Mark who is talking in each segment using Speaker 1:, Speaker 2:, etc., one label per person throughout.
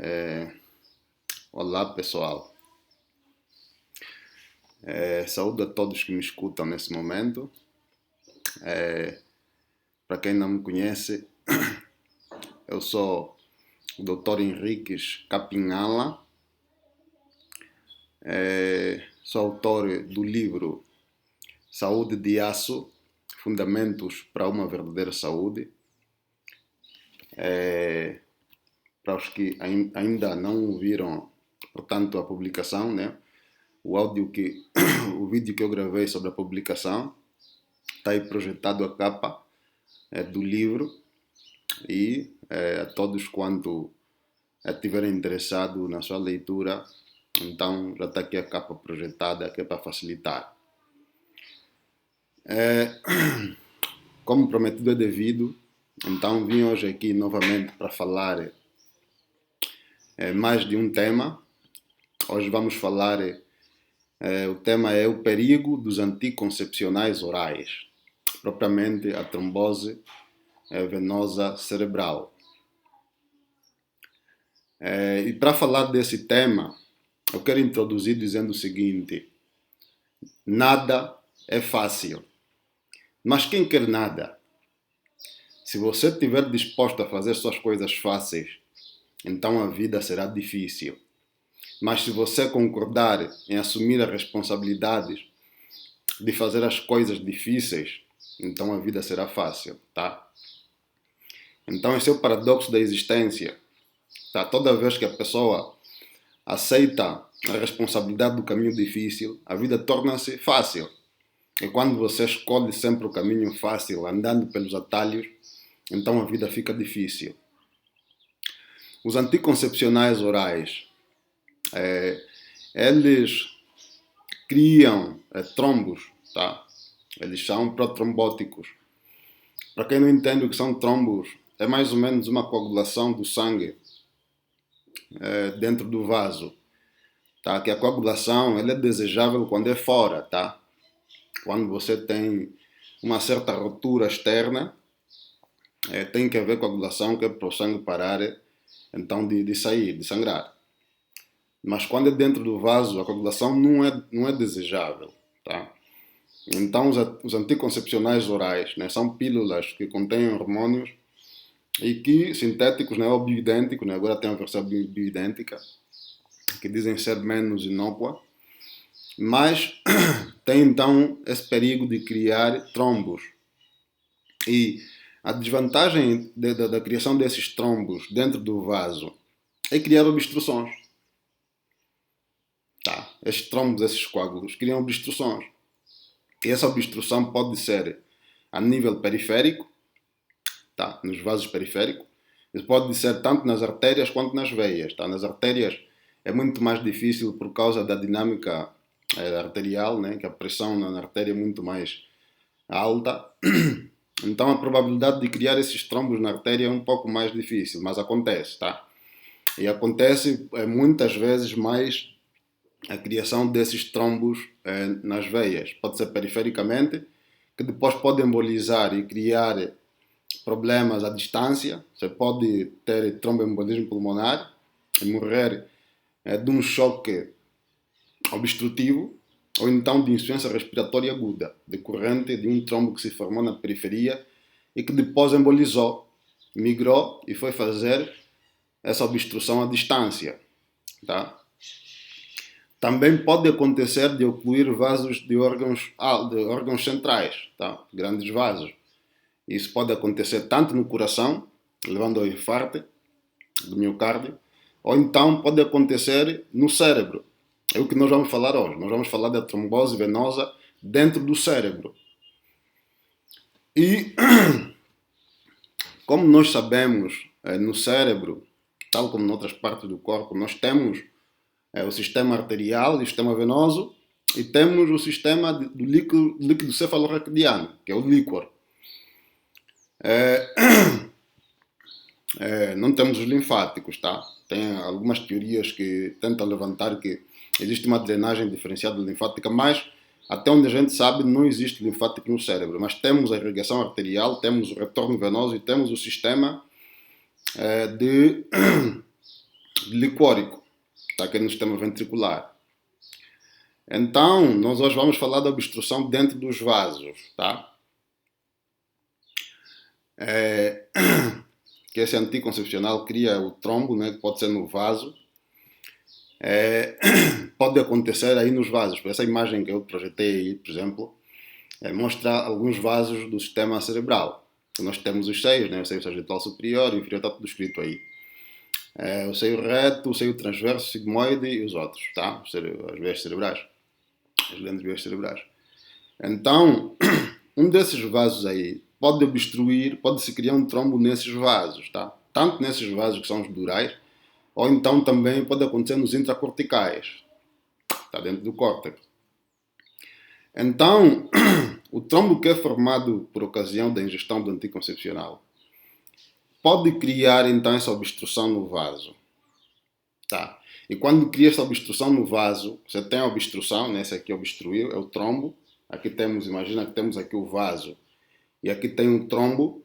Speaker 1: É, Olá pessoal, saúde a todos que me escutam nesse momento. Para quem não me conhece, eu sou o Dr. Henriques Capinhala, sou autor do livro Saúde de Aço, Fundamentos para uma Verdadeira Saúde. Para os que ainda não viram, portanto, a publicação, né? O áudio que, o vídeo que eu gravei sobre a publicação, está aí projetado a capa do livro e a todos quanto estiverem interessados na sua leitura, então já está aqui a capa projetada que é para facilitar. Como prometido é devido, então vim hoje aqui novamente para falar mais de um tema. Hoje vamos falar, o tema é o perigo dos anticoncepcionais orais, propriamente a trombose venosa cerebral. E para falar desse tema, eu quero introduzir dizendo o seguinte: nada é fácil, mas quem quer nada? Se você estiver disposto a fazer suas coisas fáceis, então a vida será difícil. Mas se você concordar em assumir as responsabilidades de fazer as coisas difíceis, então a vida será fácil, tá? Então esse é o paradoxo da existência, tá? Toda vez que a pessoa aceita a responsabilidade do caminho difícil, a vida torna-se fácil. E quando você escolhe sempre o caminho fácil, andando pelos atalhos, então a vida fica difícil. Os anticoncepcionais orais, eles criam trombos, tá? Eles são protrombóticos. Para quem não entende o que são trombos, é mais ou menos uma coagulação do sangue dentro do vaso, tá? Que a coagulação ela é desejável quando é fora, tá? Quando você tem uma certa rotura externa, tem que haver coagulação que é para o sangue parar, então de sair, de sangrar. Mas quando é dentro do vaso, a coagulação não é desejável, tá? Então os anticoncepcionais orais, né, são pílulas que contêm hormônios e que sintéticos, né, ou bioidênticos, né, agora tem a versão bioidêntica, que dizem ser menos inócua, mas tem então esse perigo de criar trombos. E a desvantagem da criação desses trombos dentro do vaso é criar obstruções. Tá? Estes trombos, esses coágulos, criam obstruções. E essa obstrução pode ser a nível periférico, tá? Nos vasos periféricos. Isso pode ser tanto nas artérias quanto nas veias. Tá? Nas artérias é muito mais difícil por causa da dinâmica arterial, né? Que a pressão na artéria é muito mais alta. Então a probabilidade de criar esses trombos na artéria é um pouco mais difícil, mas acontece, tá? E acontece muitas vezes mais a criação desses trombos nas veias. Pode ser perifericamente, que depois pode embolizar e criar problemas à distância. Você pode ter tromboembolismo pulmonar e morrer de um choque obstrutivo ou então de insuficiência respiratória aguda, decorrente de um trombo que se formou na periferia e que depois embolizou, migrou e foi fazer essa obstrução à distância, tá? Também pode acontecer de ocluir vasos de órgãos centrais, tá? Grandes vasos. Isso pode acontecer tanto no coração, levando ao infarto do miocárdio, ou então pode acontecer no cérebro. É o que nós vamos falar hoje. Nós vamos falar da trombose venosa dentro do cérebro. E, como nós sabemos, no cérebro, tal como em outras partes do corpo, nós temos o sistema arterial e o sistema venoso e temos o sistema do líquido cefalorraquidiano, que é o líquor. Não temos os linfáticos, tá? Tem algumas teorias que tentam levantar que existe uma drenagem diferenciada linfática, mas até onde a gente sabe não existe linfático no cérebro. Mas temos a irrigação arterial, temos o retorno venoso e temos o sistema de licórico, tá? Que é no sistema ventricular. Então, nós hoje vamos falar da obstrução dentro dos vasos, tá? Que esse anticoncepcional cria o trombo, né? Que pode ser no vaso. Pode acontecer aí nos vasos. Essa imagem que eu projetei aí, por exemplo, mostra alguns vasos do sistema cerebral. Nós temos os seios, né? O seio sagital superior e inferior, está tudo escrito aí. O seio reto, o seio transverso, sigmoide e os outros, tá? As veias cerebrais. As grandes veias cerebrais. Então, um desses vasos aí pode obstruir, pode-se criar um trombo nesses vasos, tá? Tanto nesses vasos que são os durais, ou então também pode acontecer nos intracorticais, tá? Dentro do córtex. Então, o trombo que é formado por ocasião da ingestão do anticoncepcional pode criar então essa obstrução no vaso, tá? E quando cria essa obstrução no vaso, você tem a obstrução, né? Esse aqui obstruiu, é o trombo. Aqui temos, imagina que temos aqui o vaso e aqui tem um trombo.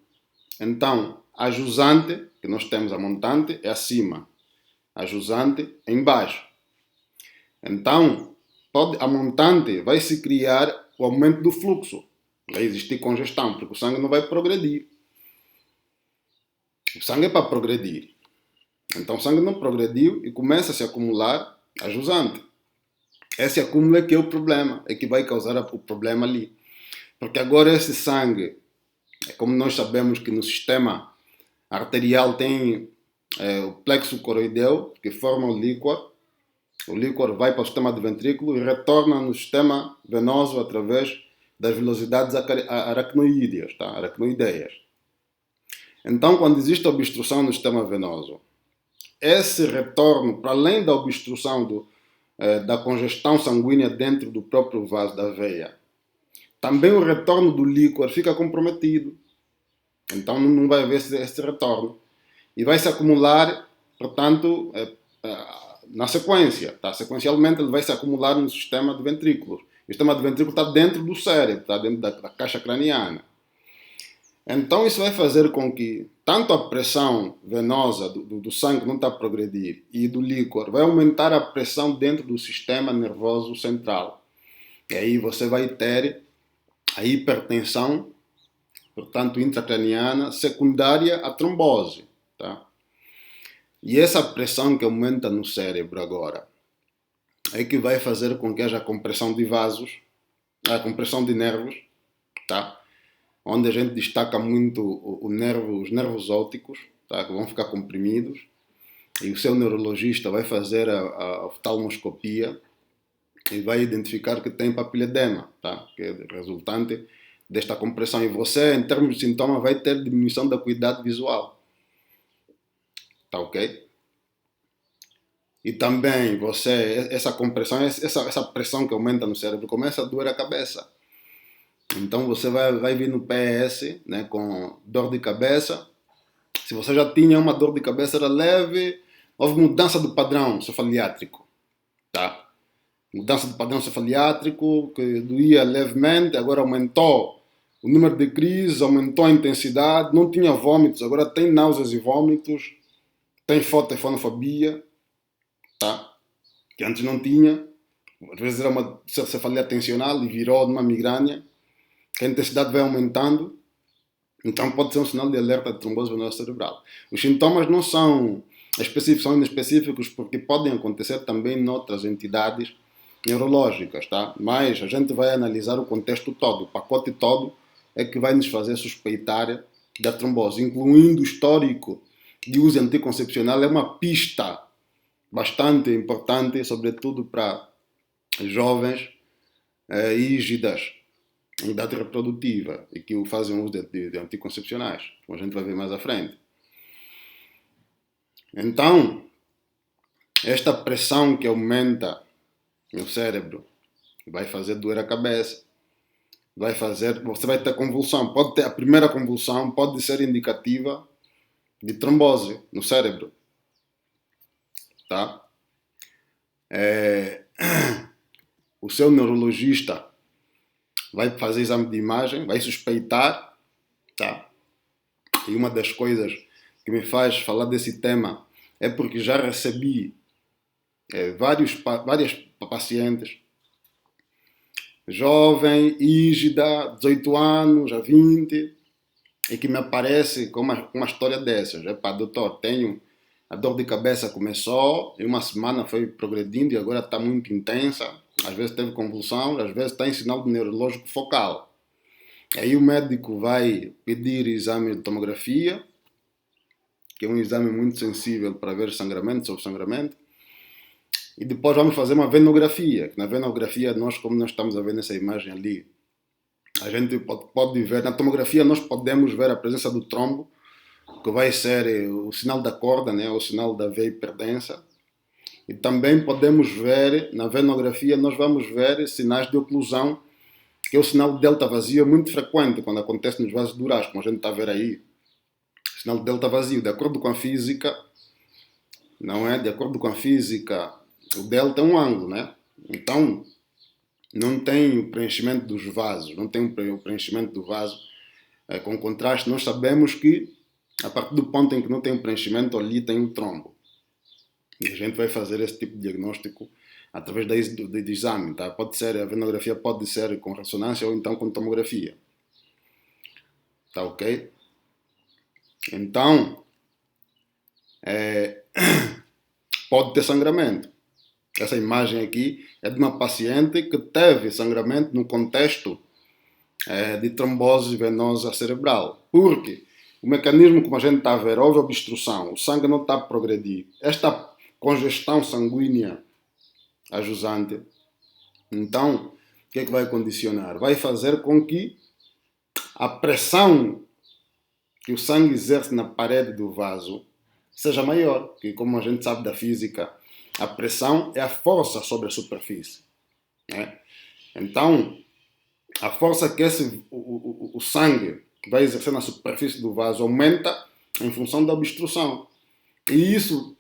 Speaker 1: Então, a jusante, que nós temos a montante, é acima. A jusante é embaixo. Então, a montante vai se criar o aumento do fluxo. Vai existir congestão, porque o sangue não vai progredir. O sangue é para progredir. Então o sangue não progrediu e começa a se acumular a jusante. Esse acúmulo é que é o problema, é que vai causar o problema ali. Porque agora esse sangue, como nós sabemos que no sistema arterial tem o plexo coroideu, que forma o líquor. O líquor vai para o sistema do ventrículo e retorna no sistema venoso através das velocidades aracnoídeas, tá? Aracnoideias. Então, quando existe obstrução no sistema venoso, esse retorno, para além da obstrução da congestão sanguínea dentro do próprio vaso da veia, também o retorno do líquor fica comprometido. Então não vai haver esse retorno. E vai se acumular, portanto, na sequência. Tá? Sequencialmente ele vai se acumular no sistema de ventrículos. O sistema de ventrículo está dentro do cérebro, está dentro da caixa craniana. Então isso vai fazer com que tanto a pressão venosa do sangue não está a progredir e do líquor vai aumentar a pressão dentro do sistema nervoso central. E aí você vai ter a hipertensão, portanto intracraniana, secundária à trombose. Tá? E essa pressão que aumenta no cérebro agora é que vai fazer com que haja compressão de vasos, a compressão de nervos, tá? Onde a gente destaca muito os nervos ópticos, tá? Que vão ficar comprimidos, e o seu neurologista vai fazer a oftalmoscopia e vai identificar que tem papiledema, tá? Que é resultante desta compressão. E você, em termos de sintoma, vai ter diminuição da acuidade visual. Tá ok? E também essa compressão, essa pressão que aumenta no cérebro começa a doer a cabeça. Então você vai vir no PS, né, com dor de cabeça. Se você já tinha uma dor de cabeça era leve, houve mudança do padrão cefaliátrico, tá? Mudança do padrão cefaliátrico, que doía levemente, agora aumentou o número de crises, aumentou a intensidade, não tinha vômitos, agora tem náuseas e vômitos, tem fotofonofobia, tá? Que antes não tinha, às vezes era uma cefalia tensional e virou numa migrânia, que a intensidade vai aumentando, então pode ser um sinal de alerta de trombose venosa cerebral. Os sintomas não são específicos, são inespecíficos porque podem acontecer também noutras entidades neurológicas, tá? Mas a gente vai analisar o contexto todo, o pacote todo é que vai nos fazer suspeitar da trombose, incluindo o histórico de uso anticoncepcional, é uma pista bastante importante, sobretudo para jovens rígidas em idade reprodutiva e que fazem uso de anticoncepcionais, como a gente vai ver mais à frente. Então, esta pressão que aumenta no cérebro vai fazer doer a cabeça, você vai ter convulsão, pode ter a primeira convulsão, pode ser indicativa de trombose no cérebro, tá? O seu neurologista vai fazer exame de imagem, vai suspeitar, tá? E uma das coisas que me faz falar desse tema é porque já recebi várias pacientes, jovem, ígida, 18 anos, a 20, e que me aparece com uma história dessas. Epá, doutor, tenho a dor de cabeça começou, em uma semana foi progredindo e agora está muito intensa. Às vezes teve convulsão, às vezes está em sinal de neurológico focal. Aí o médico vai pedir exame de tomografia, que é um exame muito sensível para ver sangramento, sobre sangramento. E depois vamos fazer uma venografia. Na venografia, nós, como nós estamos a ver nessa imagem ali, a gente pode ver, na tomografia nós podemos ver a presença do trombo, que vai ser o sinal da corda, né, o sinal da veia hiperdensa. E também podemos ver, na venografia, nós vamos ver sinais de oclusão, que é o sinal de delta vazio, é muito frequente quando acontece nos vasos durais, como a gente está a ver aí. O sinal de delta vazio, de acordo com a física, não é? De acordo com a física, o delta é um ângulo, né? Então, não tem o preenchimento dos vasos, não tem o preenchimento do vaso com contraste. Nós sabemos que, a partir do ponto em que não tem o preenchimento, ali tem um trombo. E a gente vai fazer esse tipo de diagnóstico através do exame, tá? Pode ser, a venografia pode ser com ressonância ou então com tomografia. Tá ok? Então, pode ter sangramento. Essa imagem aqui é de uma paciente que teve sangramento no contexto de trombose venosa cerebral. Porque o mecanismo, como a gente está a ver, houve obstrução, o sangue não está a progredir. Esta congestão sanguínea ajusante, então, o que é que vai condicionar? Vai fazer com que a pressão que o sangue exerce na parede do vaso seja maior, que como a gente sabe da física, a pressão é a força sobre a superfície, né? Então, a força que o sangue vai exercer na superfície do vaso aumenta em função da obstrução. E isso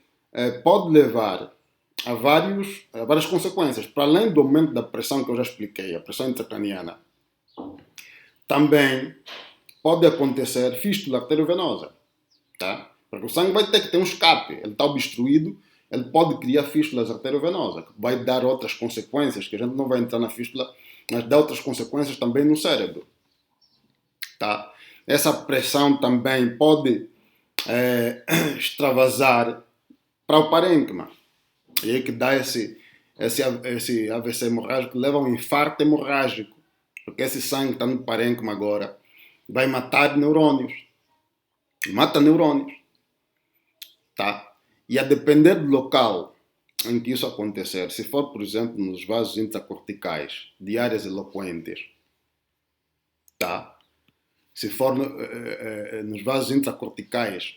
Speaker 1: pode levar a várias consequências. Para além do aumento da pressão que eu já expliquei, a pressão intracraniana, também pode acontecer fístula arteriovenosa, tá? Porque o sangue vai ter que ter um escape, ele está obstruído, ele pode criar fístulas arteriovenosas, que vai dar outras consequências, que a gente não vai entrar na fístula, mas dá outras consequências também no cérebro, tá? Essa pressão também pode extravasar para o parênquima, e é que dá esse AVC hemorrágico, que leva a um infarto hemorrágico, porque esse sangue está no parênquima agora, vai matar neurônios, mata neurônios, tá? E a depender do local em que isso acontecer, se for, por exemplo, nos vasos intracorticais de áreas eloquentes, tá? Se for nos vasos intracorticais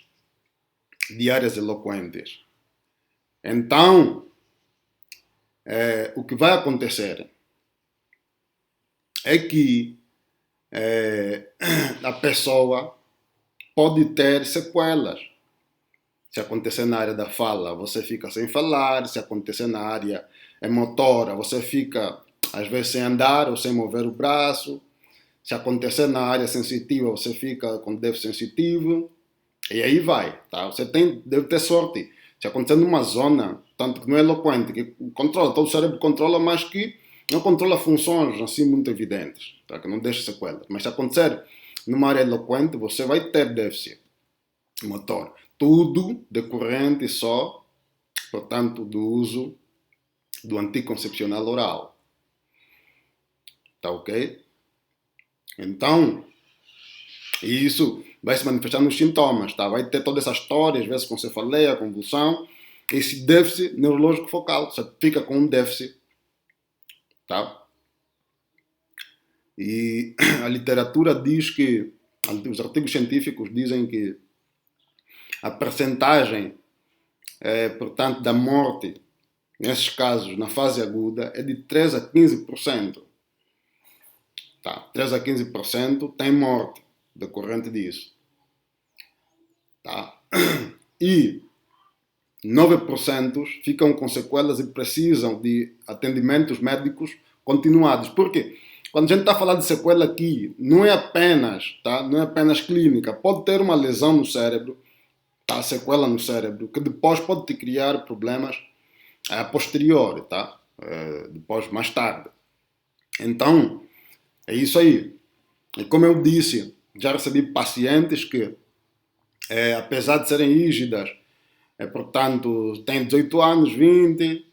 Speaker 1: de áreas eloquentes, então o que vai acontecer é que a pessoa pode ter sequelas. Se acontecer na área da fala, você fica sem falar. Se acontecer na área motora, você fica, às vezes, sem andar ou sem mover o braço. Se acontecer na área sensitiva, você fica com déficit sensitivo. E aí vai, tá? Você deve ter sorte. Se acontecer numa zona, tanto que não é eloquente, que controla, todo o cérebro controla, mas que não controla funções assim muito evidentes, tá? Que não deixa sequelas. Mas se acontecer numa área eloquente, você vai ter déficit motor. Tudo decorrente só, portanto, do uso do anticoncepcional oral. Tá ok? Então, isso vai se manifestar nos sintomas, tá? Vai ter toda essa história, às vezes com cefaleia, convulsão, esse déficit neurológico focal. Você fica com um déficit, tá? E a literatura diz que, os artigos científicos dizem que a percentagem, portanto, da morte, nesses casos, na fase aguda, é de 3 a 15%. Tá? 3 a 15% tem morte decorrente disso. Tá? E 9% ficam com sequelas e precisam de atendimentos médicos continuados. Por quê? Quando a gente está falando de sequela aqui, não é apenas, tá? Não é apenas clínica. Pode ter uma lesão no cérebro, tá? Sequela no cérebro, que depois pode te criar problemas a posteriori, tá? Depois, mais tarde. Então, é isso aí. E como eu disse, já recebi pacientes que, apesar de serem rígidas, portanto, têm 18 anos, 20,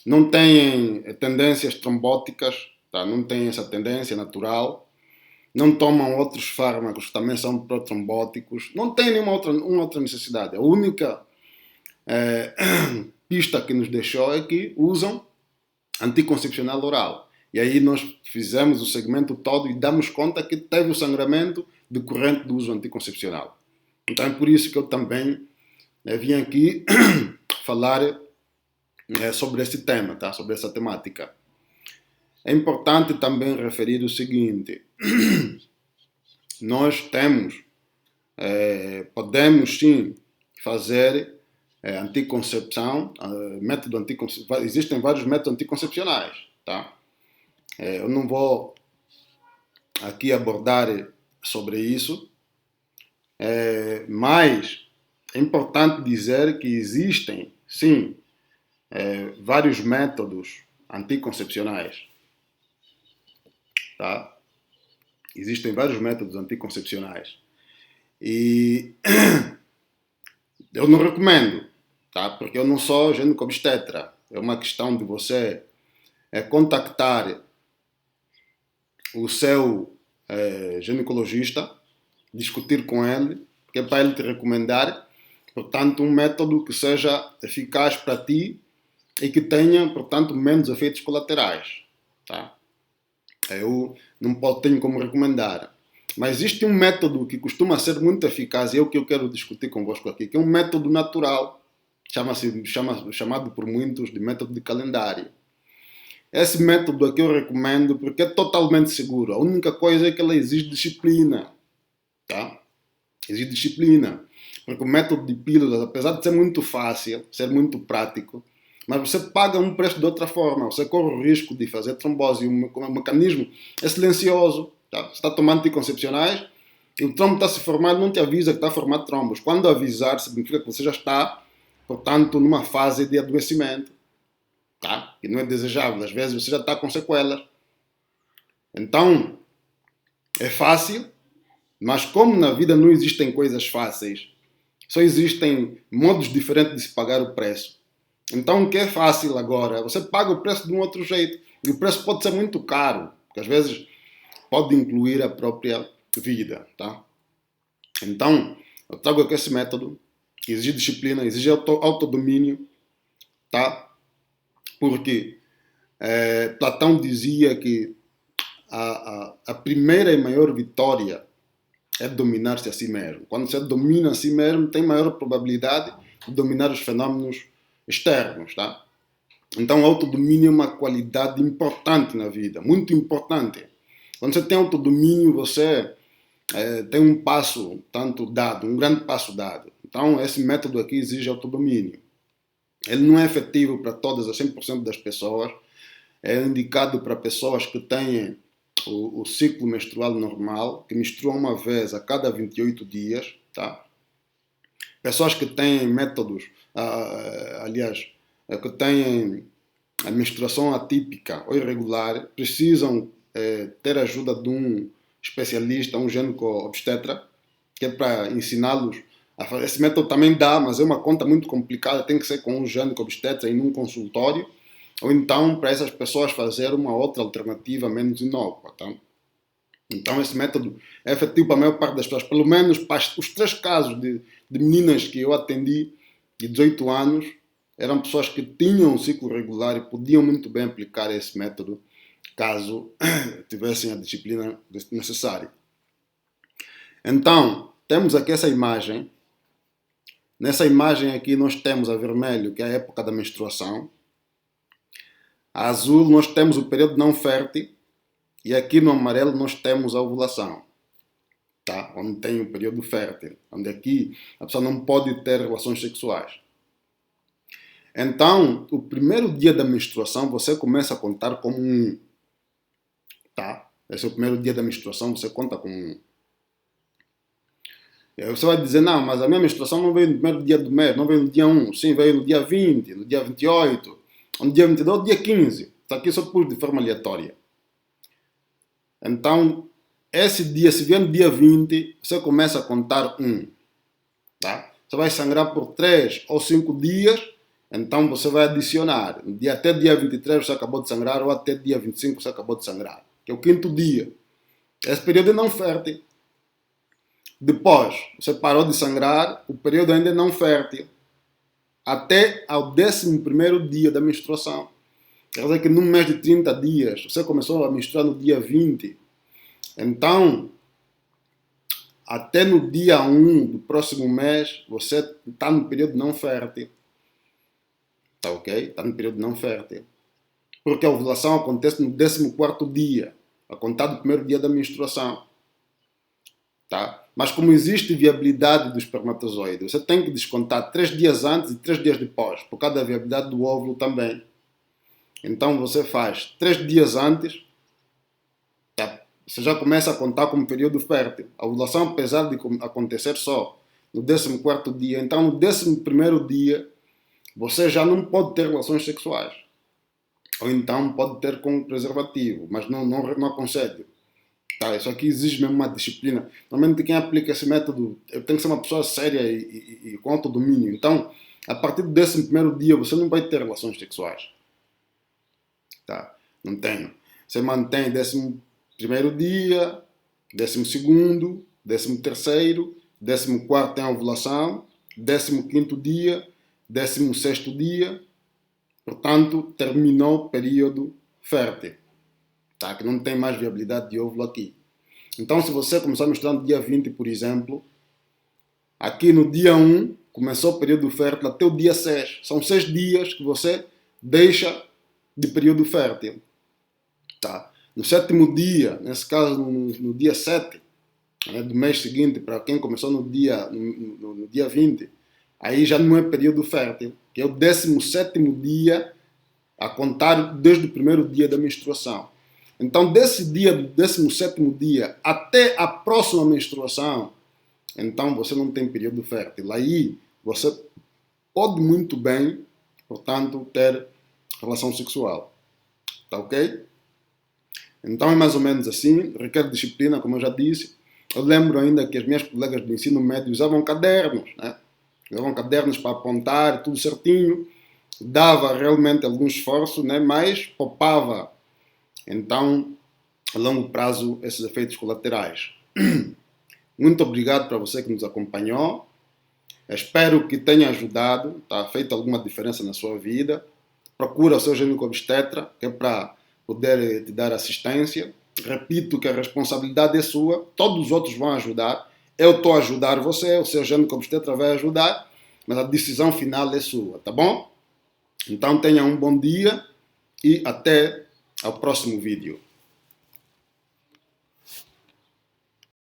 Speaker 1: não têm tendências trombóticas, tá? Não têm essa tendência natural, não tomam outros fármacos que também são protrombóticos, não têm nenhuma outra necessidade. A única pista que nos deixou é que usam anticoncepcional oral. E aí nós fizemos o segmento todo e damos conta que teve o sangramento decorrente do uso anticoncepcional. Então é por isso que eu também vim aqui falar sobre esse tema, tá? Sobre essa temática. É importante também referir o seguinte: nós temos, podemos sim fazer anticoncepção, método anticoncepcional, existem vários métodos anticoncepcionais, tá? Eu não vou aqui abordar sobre isso, mas é importante dizer que existem, sim, vários métodos anticoncepcionais, tá? Existem vários métodos anticoncepcionais e eu não recomendo, tá? Porque eu não sou gineco-obstetra. É uma questão de você contactar o seu ginecologista, discutir com ele, que é para ele te recomendar, portanto, um método que seja eficaz para ti e que tenha, portanto, menos efeitos colaterais, tá? Eu não tenho como recomendar. Mas existe um método que costuma ser muito eficaz, e é o que eu quero discutir convosco aqui, que é um método natural, chamado por muitos de método de calendário. Esse método aqui eu recomendo porque é totalmente seguro. A única coisa é que ele exige disciplina, tá? Exige disciplina. Porque o método de pílulas, apesar de ser muito fácil, ser muito prático, mas você paga um preço de outra forma. Você corre o risco de fazer trombose. O mecanismo é silencioso. Tá? Você está tomando anticoncepcionais e o trombo está se formando, não te avisa que está a formar trombos. Quando avisar, significa que você já está, portanto, numa fase de adoecimento. Tá? Que não é desejável. Às vezes você já está com sequelas. Então, é fácil, mas como na vida não existem coisas fáceis, só existem modos diferentes de se pagar o preço. Então, o que é fácil agora, você paga o preço de um outro jeito. E o preço pode ser muito caro, porque às vezes pode incluir a própria vida, tá? Então, eu trago aqui esse método, que exige disciplina, exige autodomínio, tá? Porque Platão dizia que a primeira e maior vitória é dominar-se a si mesmo. Quando você domina a si mesmo, tem maior probabilidade de dominar os fenómenos externos, tá? Então, o autodomínio é uma qualidade importante na vida, muito importante. Quando você tem autodomínio, você tem um passo tanto dado, um grande passo dado. Então, esse método aqui exige autodomínio. Ele não é efetivo para todas as 100% das pessoas. É indicado para pessoas que têm o ciclo menstrual normal, que menstruam uma vez a cada 28 dias, tá? Pessoas que têm métodos, aliás, que têm a menstruação atípica ou irregular, precisam ter a ajuda de um especialista, um gineco-obstetra, que é para ensiná-los a fazer. Esse método também dá, mas é uma conta muito complicada, tem que ser com um gineco-obstetra e num consultório, ou então para essas pessoas fazer uma outra alternativa menos inócua, tá? Então esse método é efetivo para a maior parte das pessoas, pelo menos para os 3 casos de meninas que eu atendi de 18 anos, eram pessoas que tinham um ciclo regular e podiam muito bem aplicar esse método caso tivessem a disciplina necessária. Então, temos aqui essa imagem. Nessa imagem aqui nós temos a vermelho, que é a época da menstruação. A azul nós temos o período não fértil. E aqui no amarelo nós temos a ovulação. Tá? Onde tem o período fértil. Onde aqui a pessoa não pode ter relações sexuais. Então, o primeiro dia da menstruação você começa a contar como 1. Tá? Esse é o primeiro dia da menstruação, você conta como 1. Você vai dizer, não, mas a minha menstruação não veio no primeiro dia do mês, não veio no dia 1, sim, veio no dia 20, no dia 28, no dia 22, no dia 15. Está aqui só pus de forma aleatória. Então, esse dia, se vier no dia 20, você começa a contar um. Tá? Você vai sangrar por 3 ou 5 dias, então você vai adicionar. Até dia 23 você acabou de sangrar, ou até dia 25 você acabou de sangrar, que é o quinto dia. Esse período é não fértil. Depois, você parou de sangrar, o período ainda é não fértil. Até ao 11º dia da menstruação. Quer dizer que num mês de 30 dias, você começou a menstruar no dia 20. Então, até no dia 1 do próximo mês, você está no período não fértil. Tá ok? Está no período não fértil. Porque a ovulação acontece no 14º dia, a contar do primeiro dia da menstruação. Tá? Mas como existe viabilidade do espermatozoide, você tem que descontar 3 dias antes e 3 dias depois, por causa da viabilidade do óvulo também. Então você faz 3 dias antes, tá? Você já começa a contar como período fértil. A ovulação, apesar de acontecer só no 14º dia, então no 11º dia, você já não pode ter relações sexuais. Ou então pode ter com preservativo, mas não aconselho. Tá, isso aqui exige mesmo uma disciplina. Normalmente quem aplica esse método tem que ser uma pessoa séria e com autodomínio. Então, a partir do 11º dia, você não vai ter relações sexuais. Tá? Não tem. Você mantém 11º dia, 12º, 13º, 14º tem a ovulação, 15º dia, 16º dia. Portanto, terminou o período fértil. Tá? Que não tem mais viabilidade de óvulo aqui. Então, se você começar a menstruar no dia 20, por exemplo, aqui no dia 1, começou o período fértil até o dia 6. São 6 dias que você deixa de período fértil. Tá? No 7º dia, nesse caso no dia 7, né, do mês seguinte, para quem começou no dia 20, aí já não é período fértil, que é o 17º dia a contar desde o primeiro dia da menstruação. Então, desse dia, do 17º dia, até a próxima menstruação, então você não tem período fértil. Aí você pode muito bem, portanto, ter relação sexual. Tá ok? Então é mais ou menos assim, requer disciplina, como eu já disse. Eu lembro ainda que as minhas colegas do ensino médio usavam cadernos, né? Usavam cadernos para apontar, tudo certinho. Dava realmente algum esforço, né? Mas poupava, então, a longo prazo, esses efeitos colaterais. Muito obrigado para você que nos acompanhou. Espero que tenha ajudado, tá? Feito alguma diferença na sua vida. Procura o seu gineco-obstetra, que é para poder te dar assistência. Repito que a responsabilidade é sua, todos os outros vão ajudar. Eu estou a ajudar você, o seu gineco-obstetra vai ajudar, mas a decisão final é sua, tá bom? Então tenha um bom dia e até ao próximo vídeo.